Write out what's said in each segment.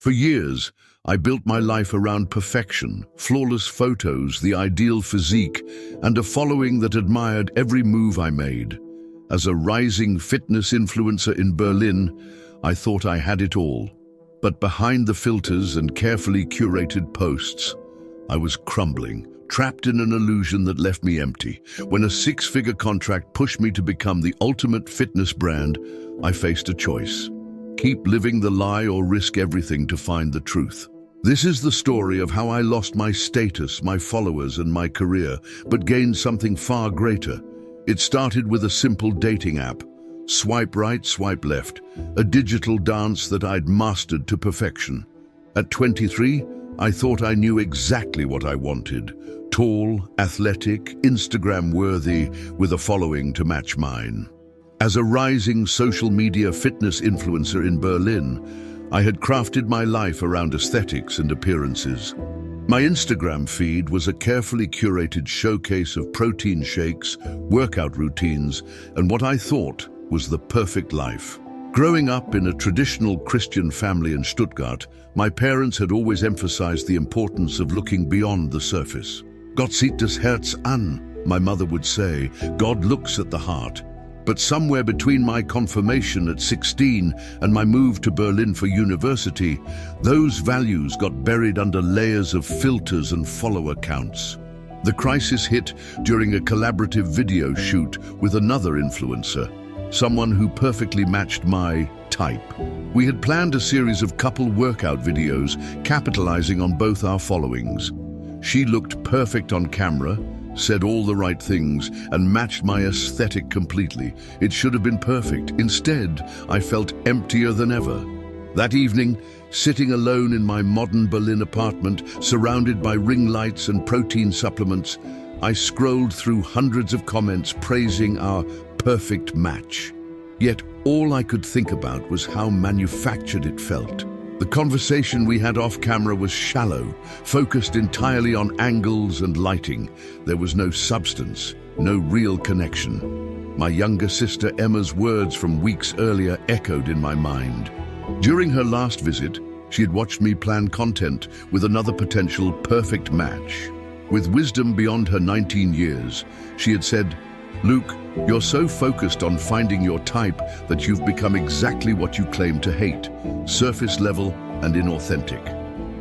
For years, I built my life around perfection, flawless photos, the ideal physique, and a following that admired every move I made. As a rising fitness influencer in Berlin, I thought I had it all. But behind the filters and carefully curated posts, I was crumbling, trapped in an illusion that left me empty. When a six-figure contract pushed me to become the ultimate fitness brand, I faced a choice. Keep living the lie or risk everything to find the truth. This is the story of how I lost my status, my followers, and my career, but gained something far greater. It started with a simple dating app. Swipe right, swipe left. A digital dance that I'd mastered to perfection. At 23, I thought I knew exactly what I wanted. Tall, athletic, Instagram-worthy, with a following to match mine. As a rising social media fitness influencer in Berlin, I had crafted my life around aesthetics and appearances. My Instagram feed was a carefully curated showcase of protein shakes, workout routines, and what I thought was the perfect life. Growing up in a traditional Christian family in Stuttgart, my parents had always emphasized the importance of looking beyond the surface. Gott sieht das Herz an, my mother would say. God looks at the heart. But somewhere between my confirmation at 16 and my move to Berlin for university, those values got buried under layers of filters and follower counts. The crisis hit during a collaborative video shoot with another influencer, someone who perfectly matched my type. We had planned a series of couple workout videos, capitalizing on both our followings. She looked perfect on camera, said all the right things, and matched my aesthetic completely. It should have been perfect. Instead, I felt emptier than ever. That evening, sitting alone in my modern Berlin apartment, surrounded by ring lights and protein supplements, I scrolled through hundreds of comments praising our perfect match. Yet all I could think about was how manufactured it felt. The conversation we had off camera was shallow, focused entirely on angles and lighting. There was no substance, no real connection. My younger sister Emma's words from weeks earlier echoed in my mind. During her last visit, she had watched me plan content with another potential perfect match. With wisdom beyond her 19 years, she had said, "Luke, you're so focused on finding your type that you've become exactly what you claim to hate, surface level and inauthentic."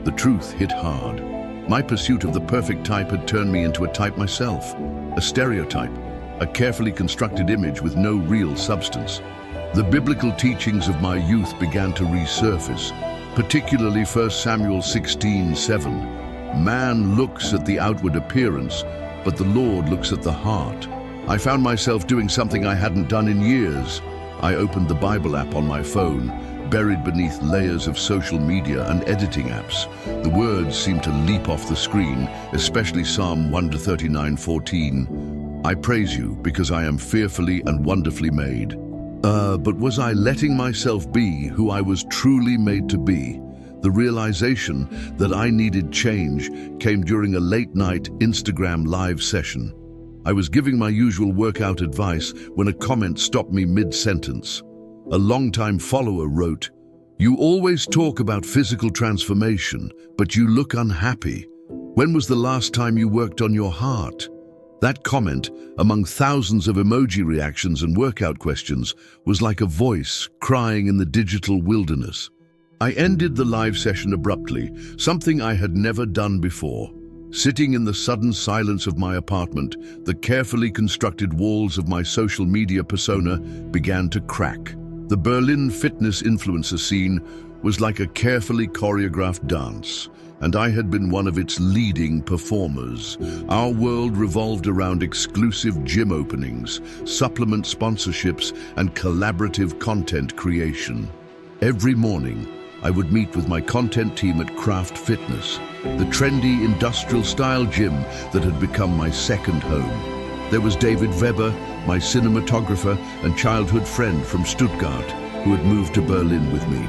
The truth hit hard. My pursuit of the perfect type had turned me into a type myself, a stereotype, a carefully constructed image with no real substance. The biblical teachings of my youth began to resurface, particularly 1 Samuel 16:7. Man looks at the outward appearance, but the Lord looks at the heart. I found myself doing something I hadn't done in years. I opened the Bible app on my phone, buried beneath layers of social media and editing apps. The words seemed to leap off the screen, especially Psalm 139:14. I praise you because I am fearfully and wonderfully made. But was I letting myself be who I was truly made to be? The realization that I needed change came during a late-night Instagram live session. I was giving my usual workout advice when a comment stopped me mid-sentence. A longtime follower wrote, "You always talk about physical transformation, but you look unhappy. When was the last time you worked on your heart?" That comment, among thousands of emoji reactions and workout questions, was like a voice crying in the digital wilderness. I ended the live session abruptly, something I had never done before. Sitting in the sudden silence of my apartment, the carefully constructed walls of my social media persona began to crack. The Berlin fitness influencer scene was like a carefully choreographed dance, and I had been one of its leading performers. Our world revolved around exclusive gym openings, supplement sponsorships, and collaborative content creation. Every morning, I would meet with my content team at Craft Fitness, the trendy industrial-style gym that had become my second home. There was David Weber, my cinematographer and childhood friend from Stuttgart, who had moved to Berlin with me.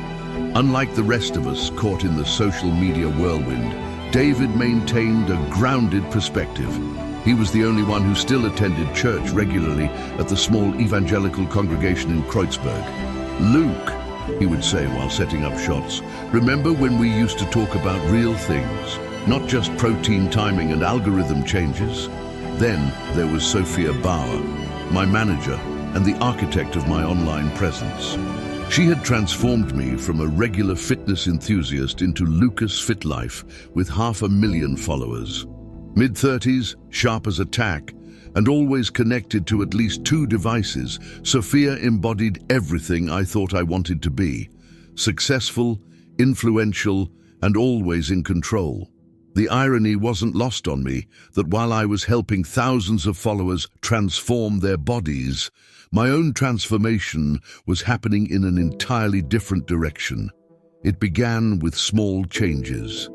Unlike the rest of us caught in the social media whirlwind, David maintained a grounded perspective. He was the only one who still attended church regularly at the small evangelical congregation in Kreuzberg. Luke, He would say while setting up shots, "Remember when we used to talk about real things, not just protein timing and algorithm changes?" Then there was Sophia Bauer, my manager and the architect of my online presence. She had transformed me from a regular fitness enthusiast into Lucas Fit Life with 500,000 followers. Mid-30s, sharp as a tack, and always connected to at least 2 devices, Sophia embodied everything I thought I wanted to be: successful, influential, and always in control. The irony wasn't lost on me that while I was helping thousands of followers transform their bodies, my own transformation was happening in an entirely different direction. It began with small changes.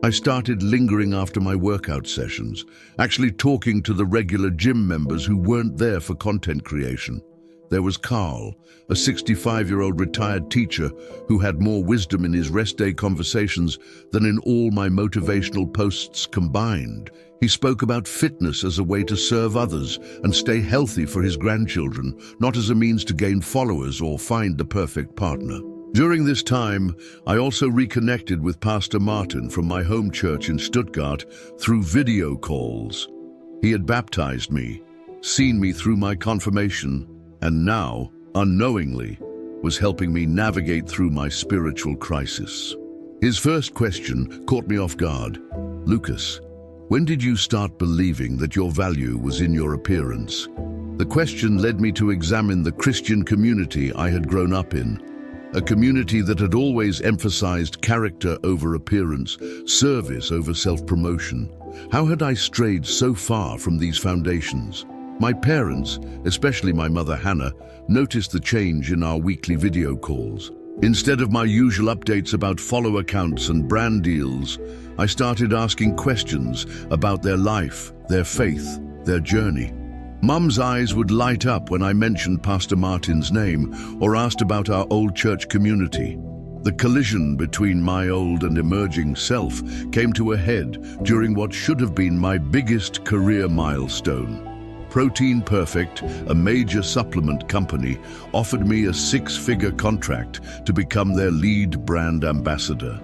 I started lingering after my workout sessions, actually talking to the regular gym members who weren't there for content creation. There was Carl, a 65-year-old retired teacher who had more wisdom in his rest day conversations than in all my motivational posts combined. He spoke about fitness as a way to serve others and stay healthy for his grandchildren, not as a means to gain followers or find the perfect partner. During this time, I also reconnected with Pastor Martin from my home church in Stuttgart through video calls. He had baptized me, seen me through my confirmation, and now, unknowingly, was helping me navigate through my spiritual crisis. His first question caught me off guard. "Lucas, when did you start believing that your value was in your appearance?" The question led me to examine the Christian community I had grown up in, a community that had always emphasized character over appearance, service over self-promotion. How had I strayed so far from these foundations? My parents, especially my mother Hannah, noticed the change in our weekly video calls. Instead of my usual updates about follower counts and brand deals, I started asking questions about their life, their faith, their journey. Mum's eyes would light up when I mentioned Pastor Martin's name or asked about our old church community. The collision between my old and emerging self came to a head during what should have been my biggest career milestone. Protein Perfect, a major supplement company, offered me a 6-figure contract to become their lead brand ambassador.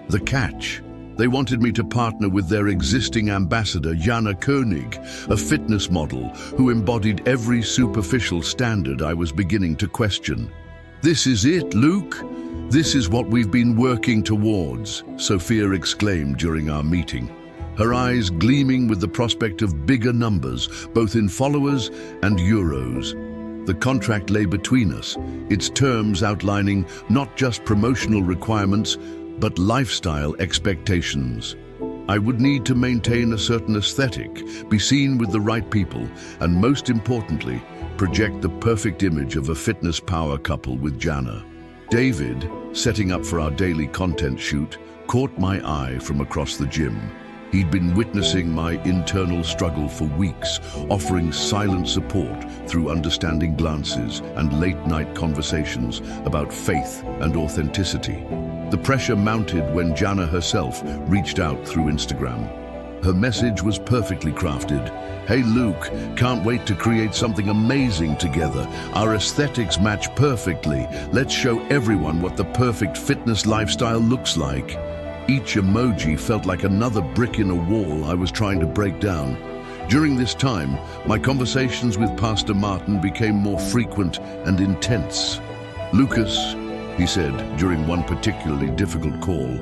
The catch: they wanted me to partner with their existing ambassador, Jana Koenig, a fitness model who embodied every superficial standard I was beginning to question. "This is it, Luke. This is what we've been working towards," Sophia exclaimed during our meeting, her eyes gleaming with the prospect of bigger numbers, both in followers and euros. The contract lay between us, its terms outlining not just promotional requirements, but lifestyle expectations. I would need to maintain a certain aesthetic, be seen with the right people, and most importantly, project the perfect image of a fitness power couple with Jana. David, setting up for our daily content shoot, caught my eye from across the gym. He'd been witnessing my internal struggle for weeks, offering silent support through understanding glances and late-night conversations about faith and authenticity. The pressure mounted when Jana herself reached out through Instagram. Her message was perfectly crafted. "Hey Luke, can't wait to create something amazing together. Our aesthetics match perfectly. Let's show everyone what the perfect fitness lifestyle looks like." Each emoji felt like another brick in a wall I was trying to break down. During this time, my conversations with Pastor Martin became more frequent and intense. "Lucas," he said during one particularly difficult call,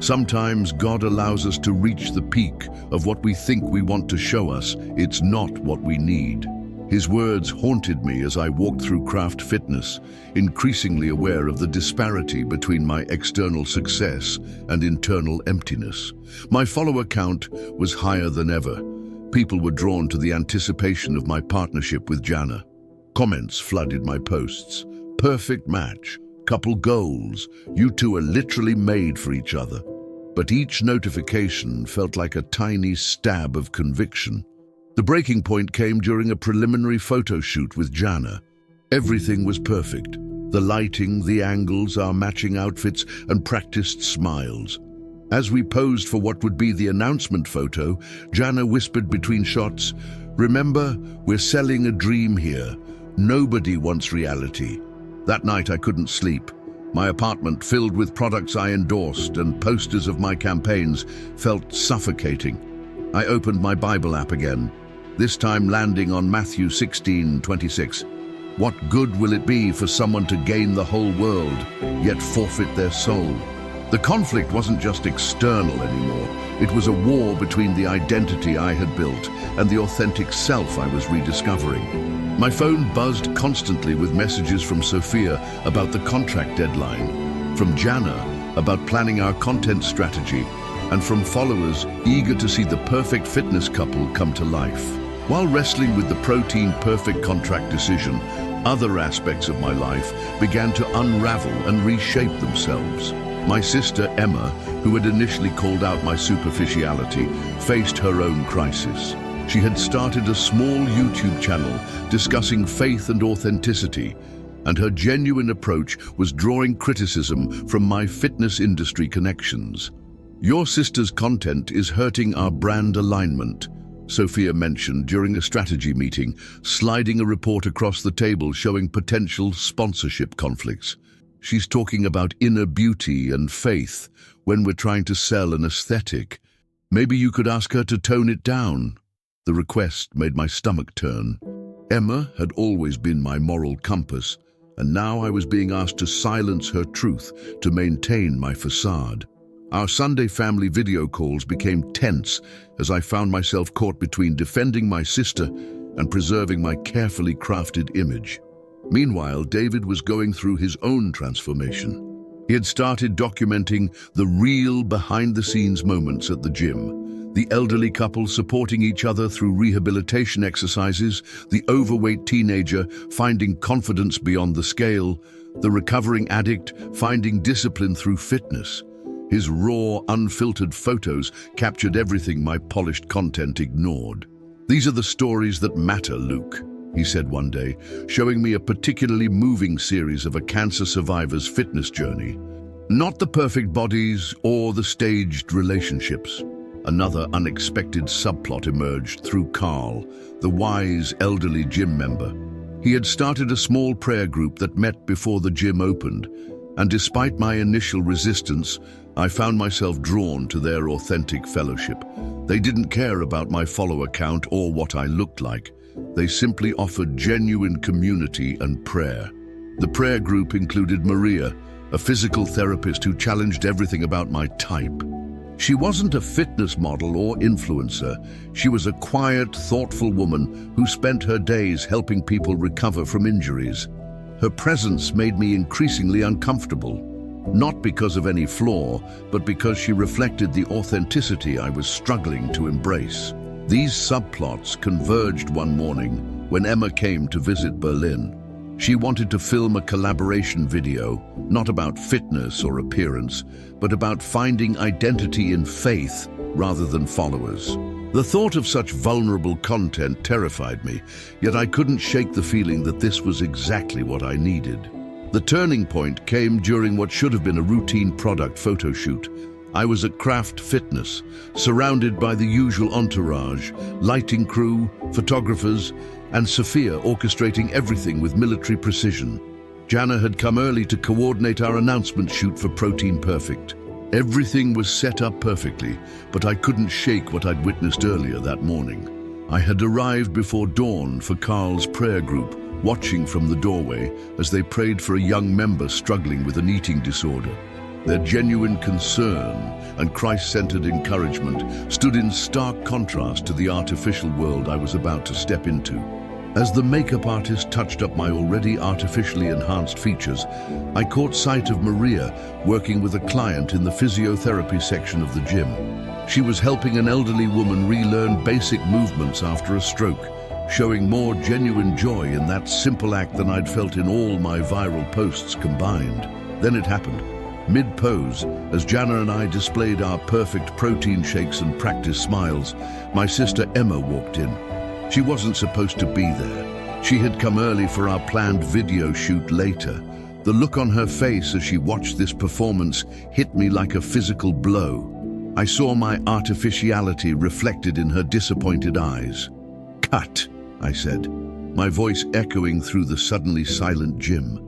"sometimes God allows us to reach the peak of what we think we want to show us. It's not what we need." His words haunted me as I walked through Craft Fitness, increasingly aware of the disparity between my external success and internal emptiness. My follower count was higher than ever. People were drawn to the anticipation of my partnership with Jana. Comments flooded my posts. "Perfect match. Couple goals. You two are literally made for each other." But each notification felt like a tiny stab of conviction. The breaking point came during a preliminary photo shoot with Jana. Everything was perfect. The lighting, the angles, our matching outfits, and practiced smiles. As we posed for what would be the announcement photo, Jana whispered between shots, "Remember, we're selling a dream here. Nobody wants reality." That night I couldn't sleep. My apartment, filled with products I endorsed and posters of my campaigns, felt suffocating. I opened my Bible app again, this time landing on Matthew 16:26. What good will it be for someone to gain the whole world, yet forfeit their soul? The conflict wasn't just external anymore. It was a war between the identity I had built and the authentic self I was rediscovering. My phone buzzed constantly with messages from Sophia about the contract deadline, from Jana about planning our content strategy, and from followers eager to see the perfect fitness couple come to life. While wrestling with the protein perfect contract decision, other aspects of my life began to unravel and reshape themselves. My sister Emma, who had initially called out my superficiality, faced her own crisis. She had started a small YouTube channel discussing faith and authenticity, and her genuine approach was drawing criticism from my fitness industry connections. "Your sister's content is hurting our brand alignment," Sophia mentioned during a strategy meeting, sliding a report across the table showing potential sponsorship conflicts. "She's talking about inner beauty and faith when we're trying to sell an aesthetic. Maybe you could ask her to tone it down." The request made my stomach turn. Emma had always been my moral compass, and now I was being asked to silence her truth to maintain my facade. Our Sunday family video calls became tense as I found myself caught between defending my sister and preserving my carefully crafted image. Meanwhile, David was going through his own transformation. He had started documenting the real behind-the-scenes moments at the gym. The elderly couple supporting each other through rehabilitation exercises, the overweight teenager finding confidence beyond the scale, the recovering addict finding discipline through fitness. His raw, unfiltered photos captured everything my polished content ignored. "These are the stories that matter, Luke," he said one day, showing me a particularly moving series of a cancer survivor's fitness journey. Not the perfect bodies or the staged relationships. Another unexpected subplot emerged through Carl, the wise elderly gym member. He had started a small prayer group that met before the gym opened, and despite my initial resistance, I found myself drawn to their authentic fellowship. They didn't care about my follower count or what I looked like. They simply offered genuine community and prayer. The prayer group included Maria, a physical therapist who challenged everything about my type. She wasn't a fitness model or influencer. She was a quiet, thoughtful woman who spent her days helping people recover from injuries. Her presence made me increasingly uncomfortable, not because of any flaw, but because she reflected the authenticity I was struggling to embrace. These subplots converged one morning when Emma came to visit Berlin. She wanted to film a collaboration video, not about fitness or appearance, but about finding identity in faith rather than followers. The thought of such vulnerable content terrified me, yet I couldn't shake the feeling that this was exactly what I needed. The turning point came during what should have been a routine product photo shoot. I was at Craft Fitness, surrounded by the usual entourage, lighting crew, photographers, and Sophia orchestrating everything with military precision. Jana had come early to coordinate our announcement shoot for Protein Perfect. Everything was set up perfectly, but I couldn't shake what I'd witnessed earlier that morning. I had arrived before dawn for Carl's prayer group, watching from the doorway as they prayed for a young member struggling with an eating disorder. Their genuine concern and Christ-centered encouragement stood in stark contrast to the artificial world I was about to step into. As the makeup artist touched up my already artificially enhanced features, I caught sight of Maria working with a client in the physiotherapy section of the gym. She was helping an elderly woman relearn basic movements after a stroke, showing more genuine joy in that simple act than I'd felt in all my viral posts combined. Then it happened. Mid-pose, as Jana and I displayed our perfect protein shakes and practiced smiles, my sister Emma walked in. She wasn't supposed to be there. She had come early for our planned video shoot later. The look on her face as she watched this performance hit me like a physical blow. I saw my artificiality reflected in her disappointed eyes. "Cut," I said, my voice echoing through the suddenly silent gym.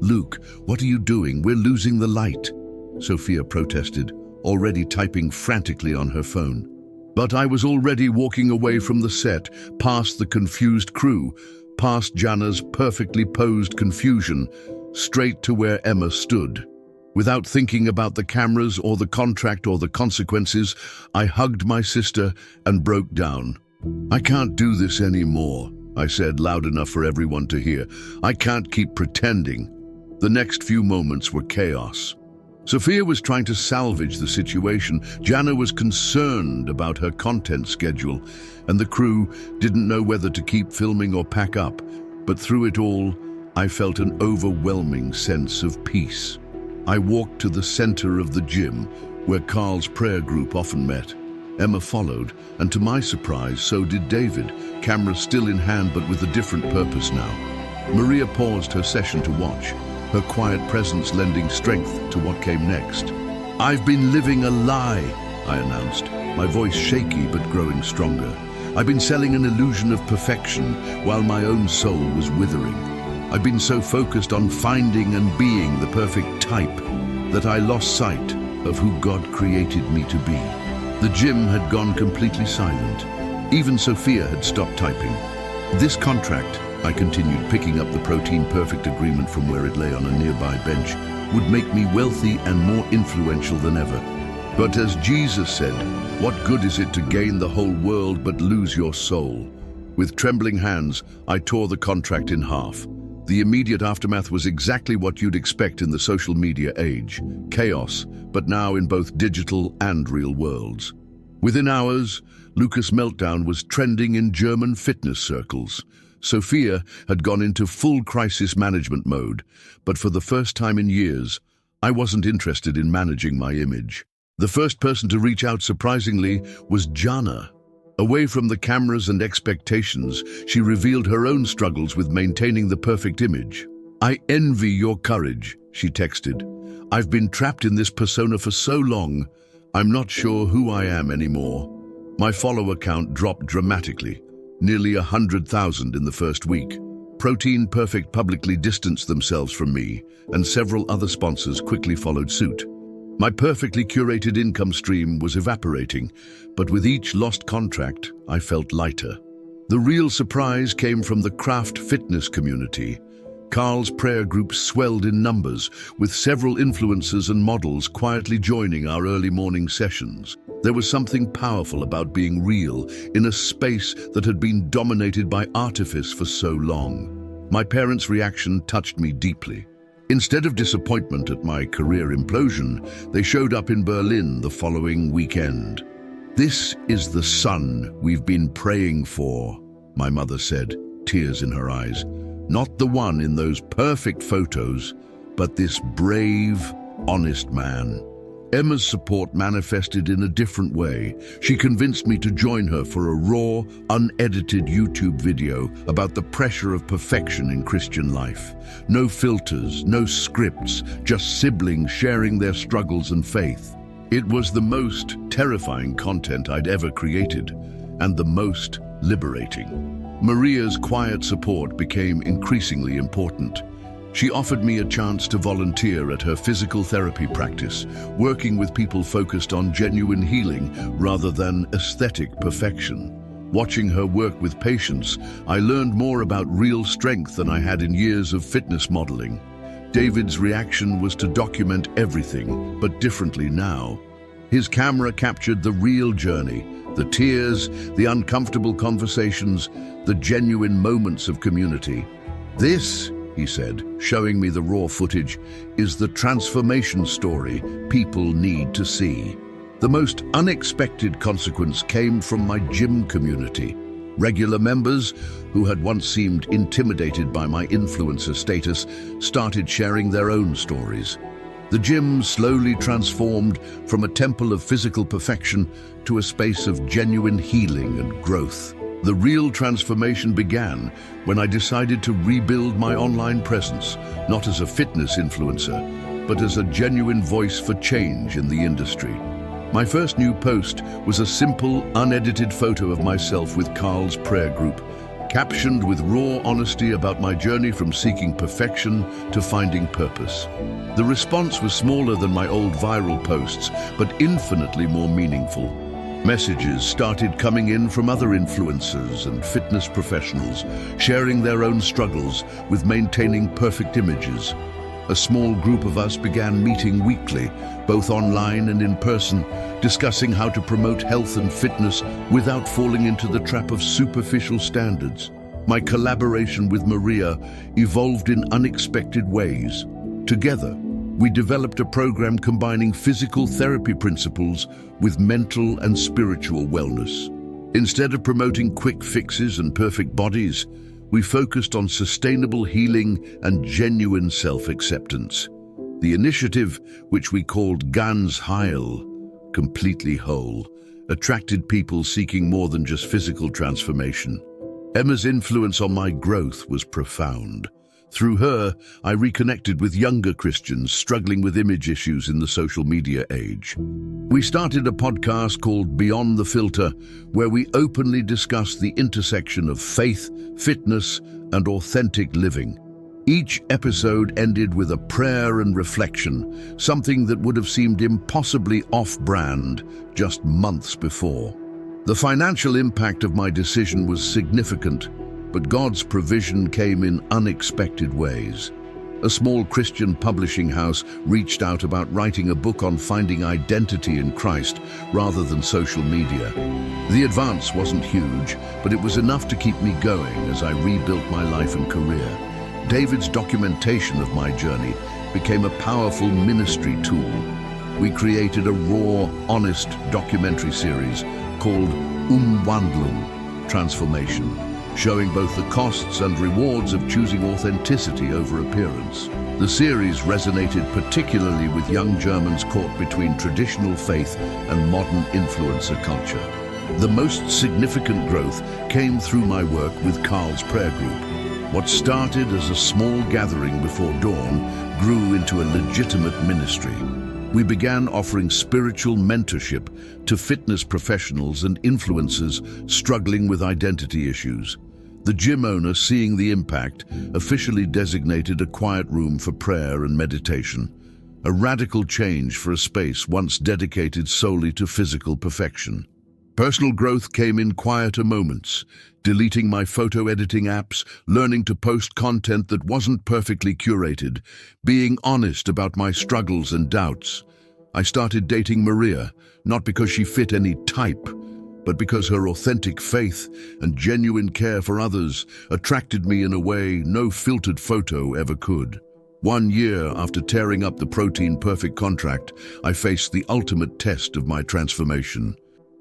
"Luke, what are you doing? We're losing the light," Sophia protested, already typing frantically on her phone. But I was already walking away from the set, past the confused crew, past Jana's perfectly posed confusion, straight to where Emma stood. Without thinking about the cameras or the contract or the consequences, I hugged my sister and broke down. "I can't do this anymore," I said loud enough for everyone to hear. "I can't keep pretending." The next few moments were chaos. Sophia was trying to salvage the situation. Jana was concerned about her content schedule, and the crew didn't know whether to keep filming or pack up. But through it all, I felt an overwhelming sense of peace. I walked to the center of the gym, where Carl's prayer group often met. Emma followed, and to my surprise, so did David, camera still in hand but with a different purpose now. Maria paused her session to watch, her quiet presence lending strength to what came next. "I've been living a lie," I announced, my voice shaky but growing stronger. "I've been selling an illusion of perfection while my own soul was withering. I've been so focused on finding and being the perfect type that I lost sight of who God created me to be." The gym had gone completely silent. Even Sophia had stopped typing. "This contract," I continued, picking up the Protein Perfect agreement from where it lay on a nearby bench, "would make me wealthy and more influential than ever. But as Jesus said, what good is it to gain the whole world but lose your soul?" With trembling hands, I tore the contract in half. The immediate aftermath was exactly what you'd expect in the social media age. Chaos, but now in both digital and real worlds. Within hours, Lucas' meltdown was trending in German fitness circles. Sophia had gone into full crisis management mode, but for the first time in years, I wasn't interested in managing my image. The first person to reach out, surprisingly, was Jana. Away from the cameras and expectations, she revealed her own struggles with maintaining the perfect image. "I envy your courage," she texted. "I've been trapped in this persona for so long, I'm not sure who I am anymore." My follower count dropped dramatically, nearly 100,000 in the first week. Protein Perfect publicly distanced themselves from me, and several other sponsors quickly followed suit. My perfectly curated income stream was evaporating, but with each lost contract, I felt lighter. The real surprise came from the craft fitness community. Carl's prayer group swelled in numbers, with several influencers and models quietly joining our early morning sessions. There was something powerful about being real in a space that had been dominated by artifice for so long. My parents' reaction touched me deeply. Instead of disappointment at my career implosion, they showed up in Berlin the following weekend. "This is the son we've been praying for," my mother said, tears in her eyes. "Not the one in those perfect photos, but this brave, honest man." Emma's support manifested in a different way. She convinced me to join her for a raw, unedited YouTube video about the pressure of perfection in Christian life. No filters, no scripts, just siblings sharing their struggles and faith. It was the most terrifying content I'd ever created, and the most liberating. Maria's quiet support became increasingly important. She offered me a chance to volunteer at her physical therapy practice, working with people focused on genuine healing rather than aesthetic perfection. Watching her work with patients, I learned more about real strength than I had in years of fitness modeling. David's reaction was to document everything, but differently now. His camera captured the real journey, the tears, the uncomfortable conversations, the genuine moments of community. "This," he said, showing me the raw footage, "is the transformation story people need to see." The most unexpected consequence came from my gym community. Regular members, who had once seemed intimidated by my influencer status, started sharing their own stories. The gym slowly transformed from a temple of physical perfection to a space of genuine healing and growth. The real transformation began when I decided to rebuild my online presence, not as a fitness influencer, but as a genuine voice for change in the industry. My first new post was a simple, unedited photo of myself with Carl's prayer group, captioned with raw honesty about my journey from seeking perfection to finding purpose. The response was smaller than my old viral posts, but infinitely more meaningful. Messages started coming in from other influencers and fitness professionals, sharing their own struggles with maintaining perfect images. A small group of us began meeting weekly, both online and in person, discussing how to promote health and fitness without falling into the trap of superficial standards. My collaboration with Maria evolved in unexpected ways. Together, we developed a program combining physical therapy principles with mental and spiritual wellness. Instead of promoting quick fixes and perfect bodies, we focused on sustainable healing and genuine self-acceptance. The initiative, which we called Ganz Heil, completely whole, attracted people seeking more than just physical transformation. Emma's influence on my growth was profound. Through her, I reconnected with younger Christians struggling with image issues in the social media age. We started a podcast called Beyond the Filter, where we openly discuss the intersection of faith, fitness, and authentic living. Each episode ended with a prayer and reflection, something that would have seemed impossibly off-brand just months before. The financial impact of my decision was significant, but God's provision came in unexpected ways. A small Christian publishing house reached out about writing a book on finding identity in Christ rather than social media. The advance wasn't huge, but it was enough to keep me going as I rebuilt my life and career. David's documentation of my journey became a powerful ministry tool. We created a raw, honest documentary series called Umwandlung, Transformation, showing both the costs and rewards of choosing authenticity over appearance. The series resonated particularly with young Germans caught between traditional faith and modern influencer culture. The most significant growth came through my work with Carl's prayer group. What started as a small gathering before dawn grew into a legitimate ministry. We began offering spiritual mentorship to fitness professionals and influencers struggling with identity issues. The gym owner, seeing the impact, officially designated a quiet room for prayer and meditation, a radical change for a space once dedicated solely to physical perfection. Personal growth came in quieter moments, deleting my photo editing apps, learning to post content that wasn't perfectly curated, being honest about my struggles and doubts. I started dating Maria, not because she fit any type, but because her authentic faith and genuine care for others attracted me in a way no filtered photo ever could. 1 year after tearing up the Protein Perfect contract, I faced the ultimate test of my transformation.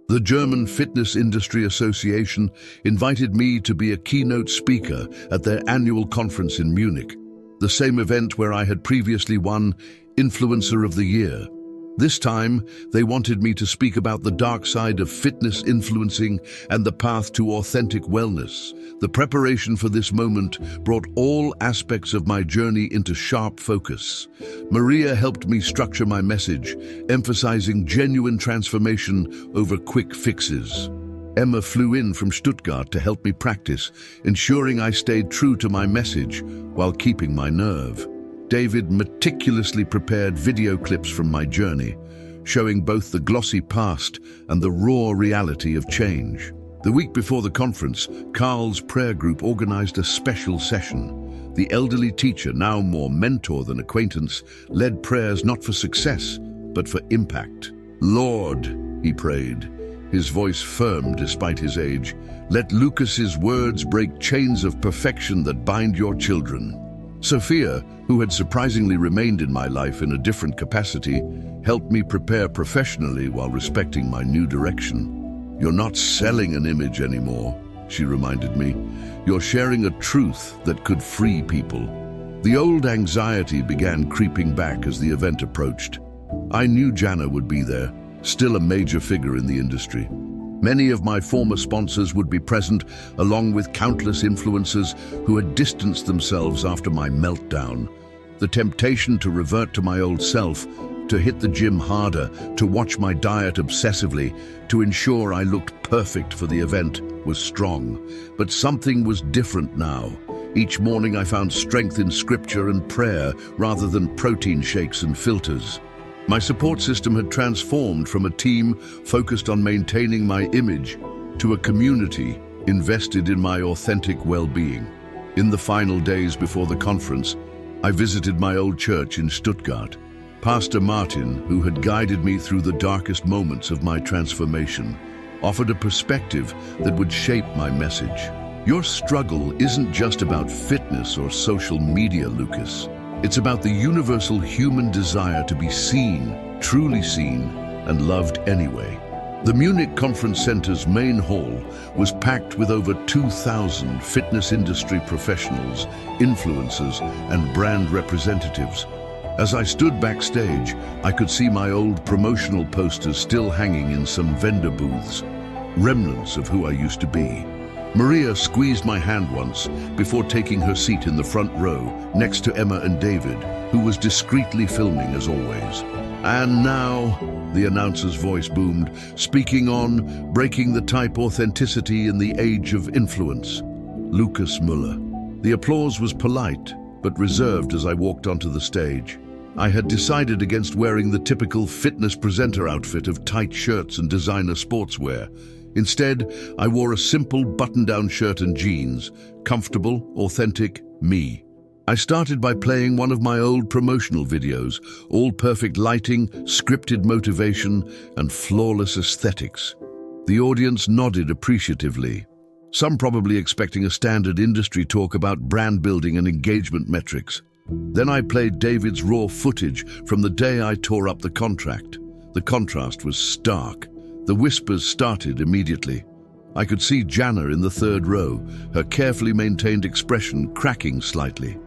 The German Fitness Industry Association invited me to be a keynote speaker at their annual conference in Munich, the same event where I had previously won Influencer of the Year. This time, they wanted me to speak about the dark side of fitness influencing and the path to authentic wellness. The preparation for this moment brought all aspects of my journey into sharp focus. Maria helped me structure my message, emphasizing genuine transformation over quick fixes. Emma flew in from Stuttgart to help me practice, ensuring I stayed true to my message while keeping my nerve. David meticulously prepared video clips from my journey, showing both the glossy past and the raw reality of change. The week before the conference, Carl's prayer group organized a special session. The elderly teacher, now more mentor than acquaintance, led prayers not for success, but for impact. "Lord," he prayed, his voice firm despite his age, "let Lucas's words break chains of perfection that bind your children." Sophia, who had surprisingly remained in my life in a different capacity, helped me prepare professionally while respecting my new direction. "You're not selling an image anymore," she reminded me. "You're sharing a truth that could free people." The old anxiety began creeping back as the event approached. I knew Jana would be there, still a major figure in the industry. Many of my former sponsors would be present, along with countless influencers who had distanced themselves after my meltdown. The temptation to revert to my old self to hit the gym harder, to watch my diet obsessively, to ensure I looked perfect for the event was strong. But something was different now. Each morning I found strength in scripture and prayer rather than protein shakes and filters. My support system had transformed from a team focused on maintaining my image to a community invested in my authentic well-being. In the final days before the conference, I visited my old church in Stuttgart. Pastor Martin, who had guided me through the darkest moments of my transformation, offered a perspective that would shape my message. Your struggle isn't just about fitness or social media, Lucas. It's about the universal human desire to be seen, truly seen, and loved anyway. The Munich Conference Center's main hall was packed with over 2,000 fitness industry professionals, influencers, and brand representatives. As I stood backstage, I could see my old promotional posters still hanging in some vendor booths, remnants of who I used to be. Maria squeezed my hand once before taking her seat in the front row next to Emma and David, who was discreetly filming as always. And now, the announcer's voice boomed, speaking on breaking the type authenticity in the age of influence. Lucas Müller. The applause was polite, but reserved as I walked onto the stage. I had decided against wearing the typical fitness presenter outfit of tight shirts and designer sportswear. Instead, I wore a simple button-down shirt and jeans, comfortable, authentic, me. I started by playing one of my old promotional videos, all perfect lighting, scripted motivation, and flawless aesthetics. The audience nodded appreciatively, some probably expecting a standard industry talk about brand building and engagement metrics. Then I played David's raw footage from the day I tore up the contract. The contrast was stark. The whispers started immediately. I could see Jana in the third row, her carefully maintained expression cracking slightly.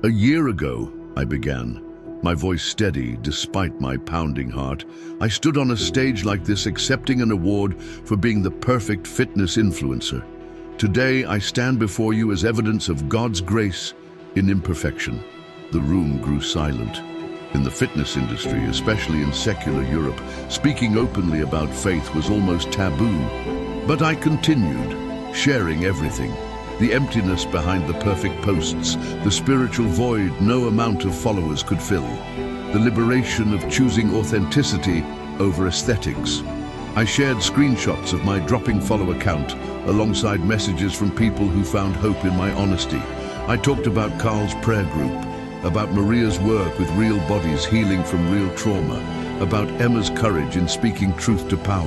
"A year ago," I began, my voice steady despite my pounding heart, "I stood on a stage like this accepting an award for being the perfect fitness influencer. Today, I stand before you as evidence of God's grace in imperfection." The room grew silent. In the fitness industry, especially in secular Europe, speaking openly about faith was almost taboo. But I continued, sharing everything. The emptiness behind the perfect posts, the spiritual void no amount of followers could fill, the liberation of choosing authenticity over aesthetics. I shared screenshots of my dropping follower count, alongside messages from people who found hope in my honesty. I talked about Carl's prayer group, about Maria's work with real bodies healing from real trauma, about Emma's courage in speaking truth to power.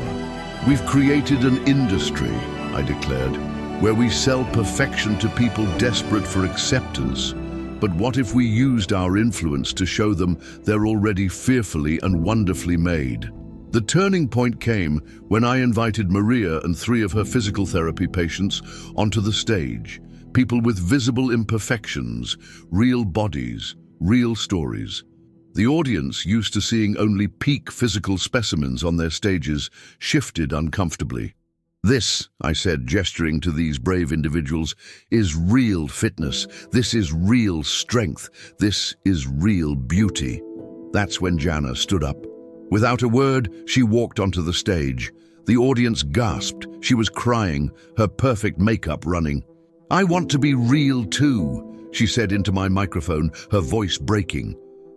"We've created an industry," I declared, "where we sell perfection to people desperate for acceptance. But what if we used our influence to show them they're already fearfully and wonderfully made?" The turning point came when I invited Maria and 3 of her physical therapy patients onto the stage. People with visible imperfections, real bodies, real stories. The audience, used to seeing only peak physical specimens on their stages, shifted uncomfortably. "This," I said, gesturing to these brave individuals, "is real fitness. This is real strength. This is real beauty." That's when Jana stood up. Without a word, she walked onto the stage. The audience gasped. She was crying, her perfect makeup running. "I want to be real too," she said into my microphone, her voice breaking.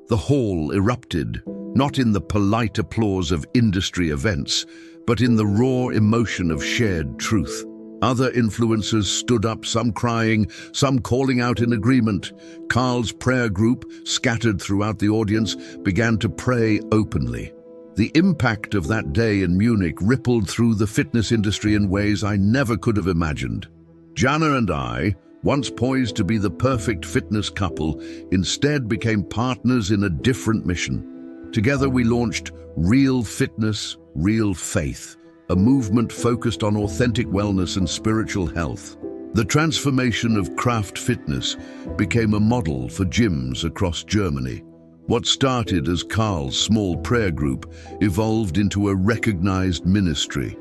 The hall erupted, not in the polite applause of industry events, but in the raw emotion of shared truth. Other influencers stood up, some crying, some calling out in agreement. Carl's prayer group, scattered throughout the audience, began to pray openly. The impact of that day in Munich rippled through the fitness industry in ways I never could have imagined. Jana and I, once poised to be the perfect fitness couple, instead became partners in a different mission. Together we launched Real Fitness, Real Faith, a movement focused on authentic wellness and spiritual health. The transformation of craft fitness became a model for gyms across Germany. What started as Carl's small prayer group evolved into a recognized ministry,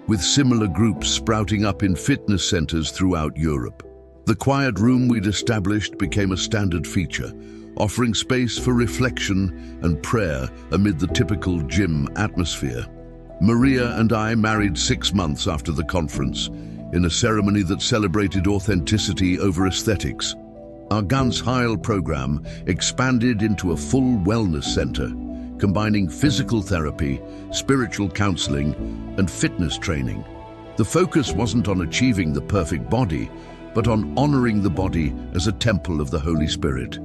with similar groups sprouting up in fitness centers throughout Europe. The quiet room we'd established became a standard feature, offering space for reflection and prayer amid the typical gym atmosphere. Maria and I married 6 months after the conference, in a ceremony that celebrated authenticity over aesthetics. Our Ganz Heil program expanded into a full wellness center, combining physical therapy, spiritual counseling, and fitness training. The focus wasn't on achieving the perfect body, but on honoring the body as a temple of the Holy Spirit.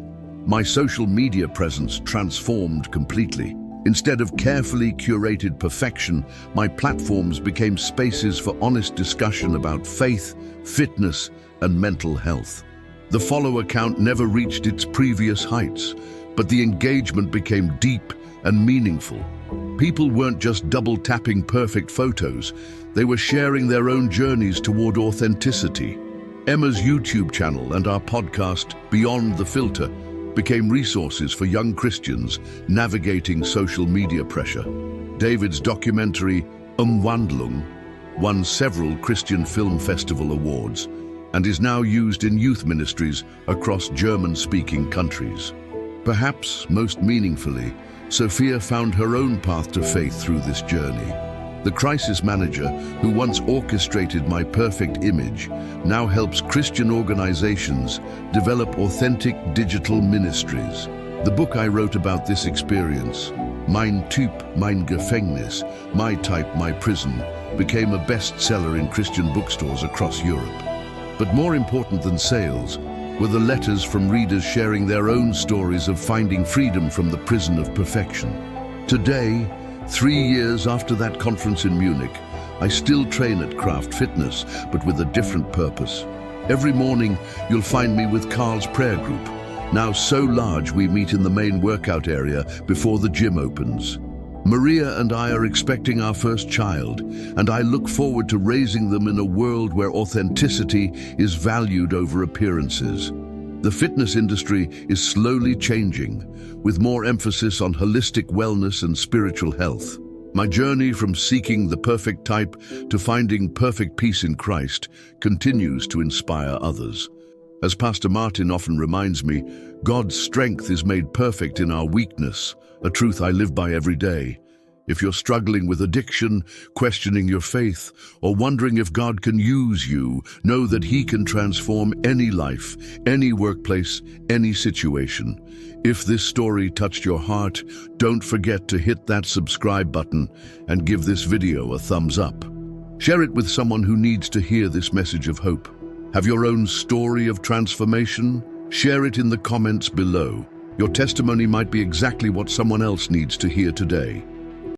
My social media presence transformed completely. Instead of carefully curated perfection, my platforms became spaces for honest discussion about faith, fitness, and mental health. The follower count never reached its previous heights, but the engagement became deep and meaningful. People weren't just double-tapping perfect photos, they were sharing their own journeys toward authenticity. Emma's YouTube channel and our podcast, Beyond the Filter, became resources for young Christians navigating social media pressure. David's documentary, Umwandlung, won several Christian Film Festival awards and is now used in youth ministries across German-speaking countries. Perhaps most meaningfully, Sophia found her own path to faith through this journey. The crisis manager, who once orchestrated My Perfect Image, now helps Christian organizations develop authentic digital ministries. The book I wrote about this experience, Mein Typ, Mein Gefängnis, My Type, My Prison, became a bestseller in Christian bookstores across Europe. But more important than sales were the letters from readers sharing their own stories of finding freedom from the prison of perfection. Today, 3 years after that conference in Munich, I still train at Craft Fitness, but with a different purpose. Every morning, you'll find me with Carl's prayer group, now so large we meet in the main workout area before the gym opens. Maria and I are expecting our first child, and I look forward to raising them in a world where authenticity is valued over appearances. The fitness industry is slowly changing, with more emphasis on holistic wellness and spiritual health. My journey from seeking the perfect type to finding perfect peace in Christ continues to inspire others. As Pastor Martin often reminds me, God's strength is made perfect in our weakness, a truth I live by every day. If you're struggling with addiction, questioning your faith, or wondering if God can use you, know that He can transform any life, any workplace, any situation. If this story touched your heart, don't forget to hit that subscribe button and give this video a thumbs up. Share it with someone who needs to hear this message of hope. Have your own story of transformation? Share it in the comments below. Your testimony might be exactly what someone else needs to hear today.